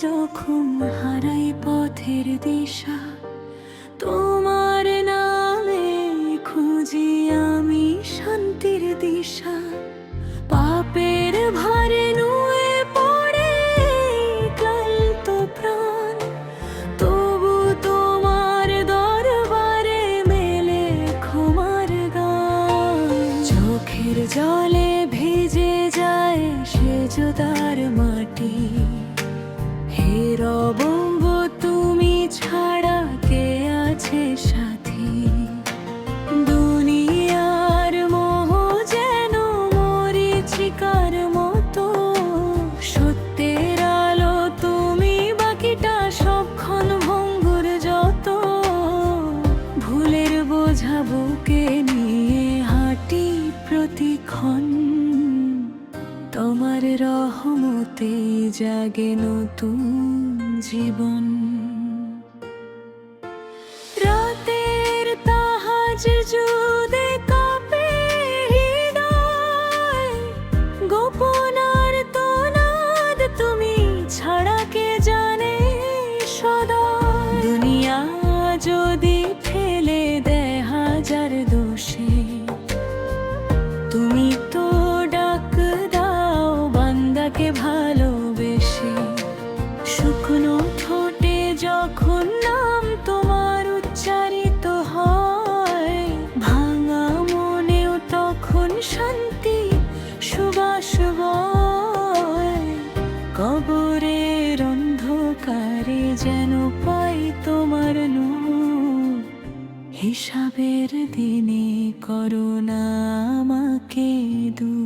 যখন হারাই পথের দিশা, তোমার নামে খুঁজি আমি শান্তির দিশা। পাপের ভারে নুয়ে পড়ে ক্লান্ত প্রাণ, তবু তোমার দরবারে মেলে ক্ষমার গান। চোখের জলে ভিজে যায় সেজদার মাটি, হে রবম্ব তুমি ছাড়া কে আছে সাথী। দুনিয়ার মোহ যেন মরীচিকার মতো, সত্যের আলো তুমি, বাকিটা সবক্ষণ ভঙ্গুর যত। ভুলের বোঝা বুকে নিয়ে হাঁটি প্রতিক্ষণ, তোমার রহমতে জাগে নতুন জীবন। রাতের তাহাজ্জুদে কাঁপে হৃদয়, গোপন আর্তনাদ তুমি ছাড়া কে জানে সদয়। দুনিয়া যদি ফেলে দেয় হাজার দোষে, তুমি তো ডাক দাও বান্দাকে ভালোবেসে। শুকনো ঠোঁটে যখন নাম তোমার উচ্চারিত হয়, ভাঙা মনেও তখন শান্তি সুবাস বয়। কবরের অন্ধকারে যেন পাই তোমার নূর, হিসাবের দিনে করো না আমাকে দূর।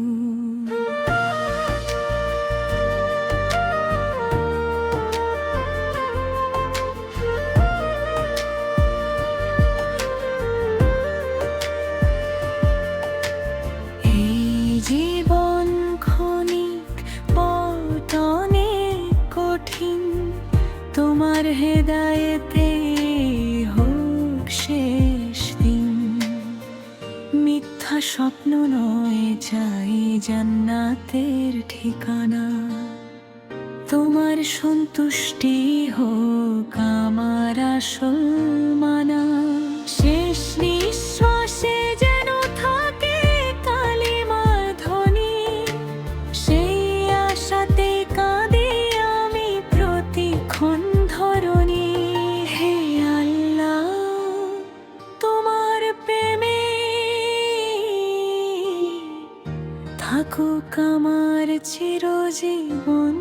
এই জীবন ক্ষণিক পথ অনেক কঠিন, তোমার হেদায়েতে হোক শেষ দিন। মিথ্যা স্বপ্ন নয় চাই জান্নাতের ঠিকানা, তোমার সন্তুষ্টি হোক আমার আসল মানা। শেষ নিঃশ্বাসে যেন থাকে কালিমার ধ্বনি, সেই আশাতে কাঁদি আমি প্রতিক্ষণ ধরণী। হে আল্লাহ তোমার প্রেমে থাকুক আমার চিরজীবন।